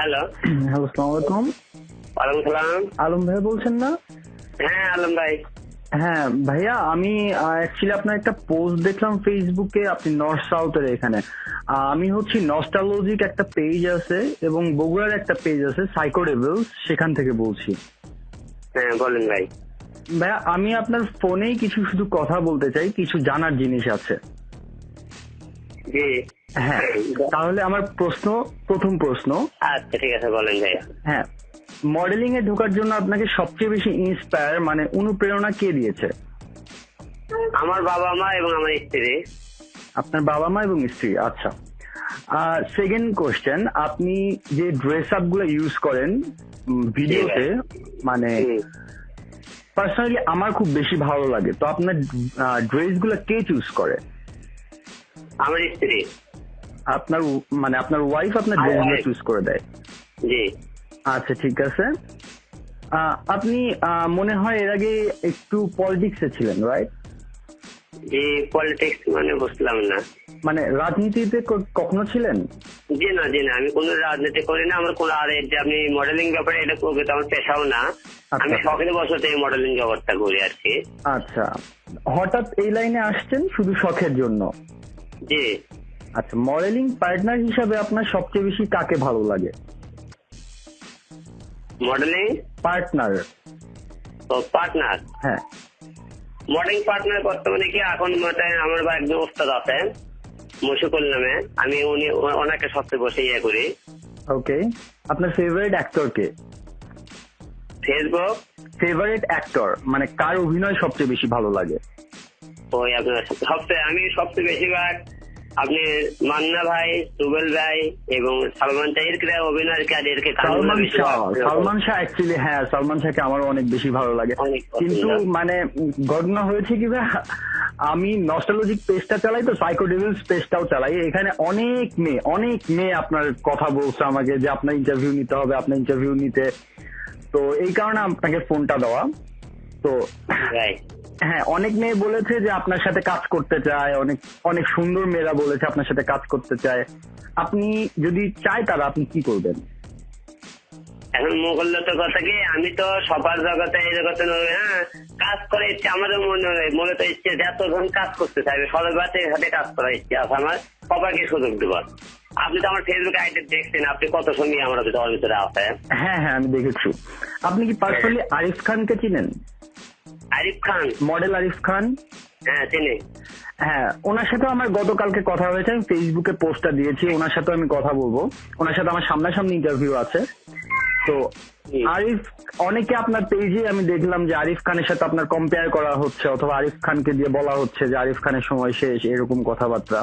Hello. Hello, আসসালামু আলাইকুম। ওয়ালাইকুম সালাম। আলম ভাই বলছেন না? হ্যাঁ আলম ভাই। হ্যাঁ ভাইয়া, আমি অ্যাকচুয়ালি আপনার একটা পোস্ট দেখলাম ফেসবুকে, আপনি নর্থ সাউথের এখানে। আমি হচ্ছি নস্টালজিক একটা পেজ আছে এবং বগুড়ার একটা পেজ আছে সাইকোডেভিলস, সেখান থেকে বলছি। হ্যাঁ বলেন ভাই। ভাইয়া, আমি আপনার ফোনেই কিছু শুধু কথা বলতে চাই, কিছু জানার জিনিস আছে। জি। হ্যাঁ, তাহলে আমার প্রথম প্রশ্ন। আচ্ছা ঠিক আছে বলেন ভাইয়া। হ্যাঁ, মডেলিং এ ঢোকার জন্য আপনাকে সবচেয়ে বেশি ইন্সপায়ার মানে অনুপ্রেরণা কে দিয়েছে? আমার বাবা মা এবং আমার স্ত্রী। আপনার বাবা মা এবং স্ত্রী, আচ্ছা। সেকেন্ড কোশ্চেন, আপনি যে ড্রেস আপ গুলো ইউজ করেন ভিডিওতে, মানে পার্সোনালি আমার খুব বেশি ভালো লাগে, তো আপনার ড্রেস গুলো কে চুজ করে? আমার স্ত্রী। আপনার মানে আপনার ওয়াইফ আপনার ড্রেস গুলো চুজ করে দেয়? জি। আচ্ছা ঠিক আছে। আপনি মনে হয় এর আগে একটু পলিটিক্সে ছিলেন, রাইট? জি, পলিটিক্স মানে বুঝলাম না। মানে রাজনীতিতে কখনো ছিলেন? জি না আমি কোনো রাজনীতি করি না। আমার কোনো আর যে আপনি মডেলিং ব্যাপারে এটা করবে তো আমার পেশাও না। আমি শখের বছর এই মডেলিং জগৎটা করি আর কি। আচ্ছা, হঠাৎ এই লাইনে আসছেন শুধু শখের জন্য? জি। আচ্ছা, মডেলিং পার্টনার হিসাবে আপনার সবচেয়ে বেশি কাকে ভালো লাগে? Modeling partner? ও পার্টনার। হ্যাঁ। মডেলিং পার্টনার বর্তমানে কি এখন আমার একজন ওস্তাদ আছে মুশিকুল নামে, আমি ওনাকে সবচেয়ে বসে করি। ওকে, আপনার ফেভারিট অ্যাক্টর কে? ফেসবুক। ফেভারিট অ্যাক্টর মানে কার অভিনয় সবচেয়ে বেশি ভালো লাগে? ওই আপনার আমি সবচেয়ে বেশিরভাগ আপনি মান্না ভাই, রুবেল ভাই এবং সালমান শাহের অভিনয় সালমান শাহ অ্যাকচুয়ালি, হ্যাঁ সালমান শাহকে আমারও অনেক বেশি ভালো লাগে। কিন্তু মানে ঘটনা হয়েছে কি ভাই, আমি নস্টালজিক পেজটা চালাই, তো সাইকোডেভিলস পেজটাও চালাই। এখানে অনেক মেয়ে আপনার কথা বলছে আমাকে যে আপনার ইন্টারভিউ নিতে হবে, আপনার ইন্টারভিউ নিতে, তো এই কারণে আপনাকে ফোনটা দেওয়া। তো হ্যাঁ, অনেক মেয়ে বলেছে যে আপনার সাথে কাজ করতে চায়, অনেক সুন্দর মেয়েরা বলেছে আপনার সাথে কাজ করতে চায়। আপনি যদি চায় তারা, আপনি কি করবেন? এখন মোগল্যত কথা কি, আমি তো সবার জগতে এই জগতে হ্যাঁ কাজ করে ইচ্ছে আমাদের মনে তো ইচ্ছে যতক্ষণ কাজ করতে চাইবে সবার সাথে কাজ করার ইচ্ছে আছে আমার, সবাইকে সুযোগ দেব। আপনি তো আমার ফেসবুক আইডি দেখছেন, আপনি কত সঙ্গী আমরা ভিতরে আছে। হ্যাঁ আমি দেখেছি। আপনি কি পার্সোনালি আরিফ খানকে চিনেন? আরিফ খান? মডেল আরিফ খান? হ্যাঁ চিনি। হ্যাঁ, ওনার সাথে আমার গতকালকে কথা হয়েছে, আমি ফেসবুকে পোস্টটা দিয়েছি, ওনার সাথে আমি কথা বলবো, ওনার সাথে আমার সামনাসামনি ইন্টারভিউ আছে। তো আরিফ, অনেকে আপনার পেজে আমি দেখলাম যে আরিফ খানের সাথে আপনার কম্পেয়ার করা হচ্ছে, অথবা আরিফ খানকে দিয়ে বলা হচ্ছে যে আরিফ খানের সময় শেষ, এরকম কথাবার্তা।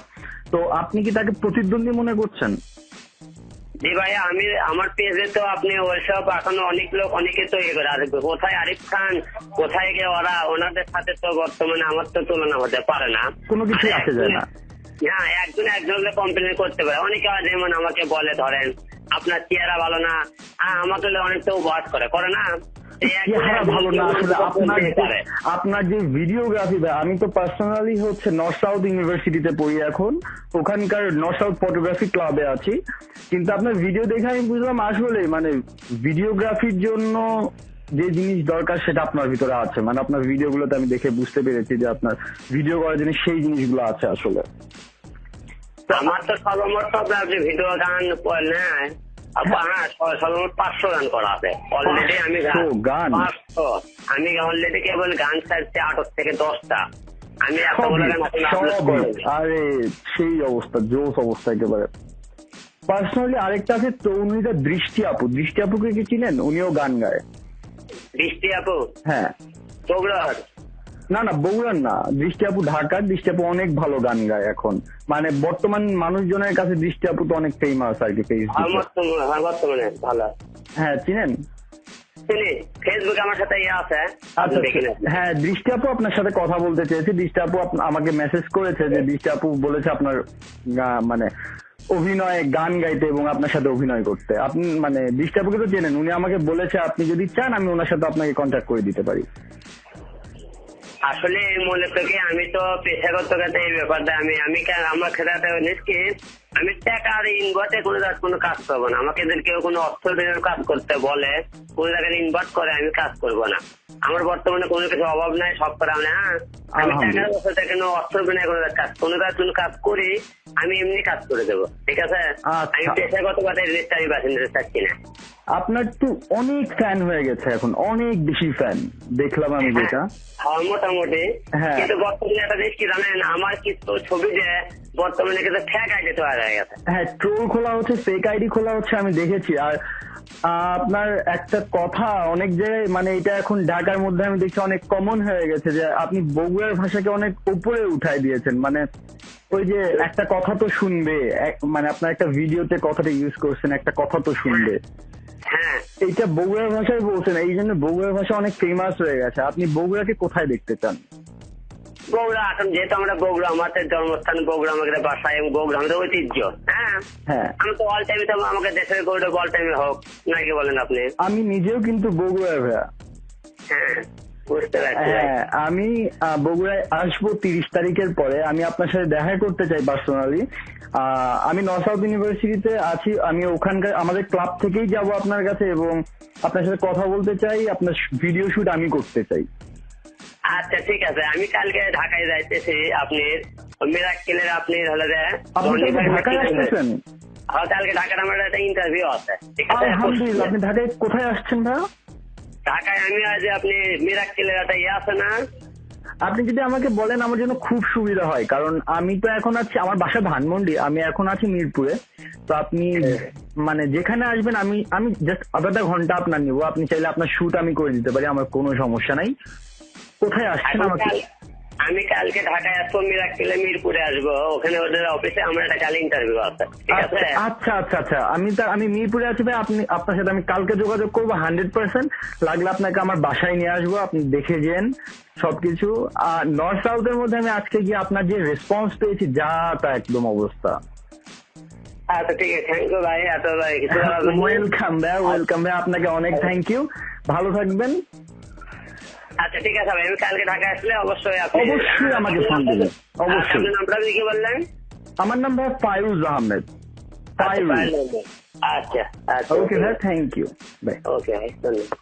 তো আপনি কি তাকে প্রতিদ্বন্দ্বী মনে করছেন? জি ভাই, আমি আমার পেজে তো আপনি ওইসব এখন অনেকে তো ইয়ে করে আসবে, কোথায় আরিফ খান, কোথায় গিয়ে ওনাদের সাথে তো বর্তমানে আমার তো তুলনা হতে পারে না, কোনো কিছু আসে যায় না। হ্যাঁ, একজনকে কমপ্লেন করতে পারে। অনেকে যেমন আমাকে বলে ধরেন আপনার চেহারা ভালো না, আমাকে অনেক তো বাস করে না ভালো না। আসলে আপনার যে ভিডিওগ্রাফি, আমি তো পার্সোনালি হচ্ছে নর্থ সাউথ ইউনিভার্সিটিতে পড়ি এখন, ওখানকার নর্থ সাউথ ফটোগ্রাফি ক্লাবে আছি, কিন্তু আপনার ভিডিও দেখে আমি বুঝলাম আসলে মানে ভিডিওগ্রাফির জন্য যে জিনিস দরকার সেটা আপনার ভিতরে আছে। মানে আপনার ভিডিওগুলোতে আমি দেখে বুঝতে পেরেছি যে আপনার ভিডিও করার জন্য সেই জিনিসগুলো আছে আসলে। আমার তো সর্বমোট আপনি ভিডিও গান নেয় সর্বমোট 500 গান করা আছে অলরেডি। আমি অলরেডি কেবল গান ছাড়ছি 8 থেকে 10টা। আমি আরে সেই অবস্থা, জোস অবস্থা একেবারে। পার্সোনালি আরেকটা আছে তরুণীরা, দৃষ্টি আপুকে কি চিনেন? উনিও গান গায়। দৃষ্টি আপু? হ্যাঁ। বগুড়ার? না বগুড়ার না, দৃষ্টি আপু ঢাকার। দৃষ্টি আপু অনেক ভালো গান গায় এখন, মানে বর্তমান মানুষজনের কাছে দৃষ্টি আপু তো অনেক ফেমাস আর কি বর্তমানে। ভালো। হ্যাঁ, চিনেন? ফেসবুকে আমার সাথে আছে। হ্যাঁ, দৃষ্টি আপু আপনার সাথে কথা বলতে চেয়েছি। দৃষ্টি আপু আমাকে মেসেজ করেছে যে দৃষ্টি আপু বলেছে আপনার মানে অভিনয়, গান গাইতে এবং আপনার সাথে অভিনয় করতে। আপনি মানে দৃষ্টি আপুকে তো চেনেন, উনি আমাকে বলেছে আপনি যদি চান আমি ওনার সাথে আপনাকে কন্ট্যাক্ট করে দিতে পারি। আসলে মূলত কি আমি তো পেশাগত কাজে এই ব্যাপারটা আমার ক্ষেত্রে নিচ্ছি আমি টাকা আর ইনভার্টে কোনো কাজ করবো না। আমাকে যদি কেউ কোনো অর্থনীতির কাজ করতে বলে, কোনো জায়গায় ইনভার্ট করে, আমি কাজ করবো না। আমার বর্তমানে কোনো কিছু অভাব নাই, সব করা আমি আমি টাকার বছরটা কেন অর্থ বিনয় কোনো কাজ করি, আমি এমনি কাজ করে দেবো, ঠিক আছে? আমি পেশাগত কাজে জিনিসটা আমি বাসিন্দা চাচ্ছি না। আপনার তো অনেক ফ্যান হয়ে গেছে এখন, অনেক বেশি ফ্যান দেখলাম আমি যেটা। মোটামুটি। কিন্তু বর্তমানে একটা জিনিস কি জানেন, আমার কিছু ছবি যে বর্তমানে কিন্তু ফেক আইডি তৈরি হয়ে গেছে। হ্যাঁ, ট্রোল খোলা হচ্ছে, ফেক আইডি খোলা হচ্ছে, আমি দেখেছি। আর আপনার একটা কথা অনেক জায়গায়, মানে এটা এখন ঢাকার মধ্যে আমি দেখছি অনেক কমন হয়ে গেছে যে আপনি বগুড়ার ভাষাকে অনেক উপরে উঠায় দিয়েছেন। মানে ওই যে একটা কথা তো শুনবে, মানে আপনার একটা ভিডিওতে কথাটা ইউজ করছেন, একটা কথা তো শুনবে, হ্যাঁ এইটা বগুড়ার ভাষায় বলছেন, এই জন্য বগুড়ার ভাষা অনেক ফেমাস হয়ে গেছে। আপনি বগুড়াকে কোথায় দেখতে চান? বগুড়া, এখন যেহেতু আমরা বগুড়া, আমাদের জন্মস্থান বগুড়া, আমাদের বাসা এবং বগুড়া আমাদের ঐতিহ্য। হ্যাঁ, আমি তো অল টাইমে তো আমাকে দেশের গৌরব অল টাইমে হোক, নাকি বলেন আপনি? আমি নিজেও কিন্তু বগুড়ার ভাইয়া। হ্যাঁ, বুঝতে পারছি। হ্যাঁ, আমি বগুড়ায় আসবো 30 তারিখের পরে। আমি আপনার সাথে দেখা করতে চাই পার্সোনালি। আমি নর্থ সাউথ ইউনিভার্সিটিতে আছি, আমি ওখানকার আমাদের ক্লাব থেকেই যাব আপনার কাছে এবং আপনার সাথে কথা বলতে চাই, আপনার ভিডিও শুট আমি করতে চাই। আচ্ছা ঠিক আছে, আমি কালকে ঢাকায় যাইতেছি। আপনি মিরাক্কেলের আপনি হলে ঢাকায় আসতেছেন? কালকে ঢাকার আমার একটা ইন্টারভিউ আছে, ঠিক আছে? আলহামদুলিল্লাহ। আপনি ঢাকায় কোথায় আসছেন ভাইয়া? ঢাকায় আমি আজ আপনি মিরাক্কেলের একটা ইয়ে আছে না, আপনি যদি আমাকে বলেন আমার জন্য খুব সুবিধা হয়, কারণ আমি তো এখন আছি, আমার বাসা ধানমন্ডি, আমি এখন আছি মিরপুরে। তো আপনি মানে যেখানে আসবেন আমি জাস্ট আধা ঘন্টা আপনার নিবো। আপনি চাইলে আপনার শুট আমি করে দিতে পারি, আমার কোনো সমস্যা নাই। কোথায় আসছেন আমাকে? আমি কালকে ঢাকায় আসবো, মিরাক্কেলে মিরপুরে আসবো, ওখানে ওদের অফিসে আমার একটা কাল ইন্টারভিউ আছে, ঠিক আছে? আচ্ছা আচ্ছা আচ্ছা, আমি মিরপুরে আছি ভাই। আপনার সাথে আমি কালকে যোগাযোগ করবো 100%। লাগলে আপনাকে আমার বাসায় নিয়ে আসবো, আপনি দেখে যেন সবকিছু। আর নর্থ সাউথের মধ্যে আমি আজকে গিয়ে আপনার যে রেসপন্স পেয়েছি, যা তা একদম অবস্থা। আচ্ছা ঠিক আছে, থ্যাংক ইউ ভাই। ওয়েলকাম ভাই, ওয়েলকাম ভাই, আপনাকে অনেক থ্যাংক ইউ। ভালো থাকবেন। আচ্ছা ঠিক আছে ভাই, আমি কালকে ঢাকায় আসলে অবশ্যই আমাকে ফোন দিবেন, অবশ্যই। আপনার নামটা কি বললেন? আমার নাম ভাই ফাইরুজ আহমেদ। আচ্ছা আচ্ছা, ওকে ভাই, থ্যাংক ইউ। বাই। ওকে ভাই, ধন্যবাদ।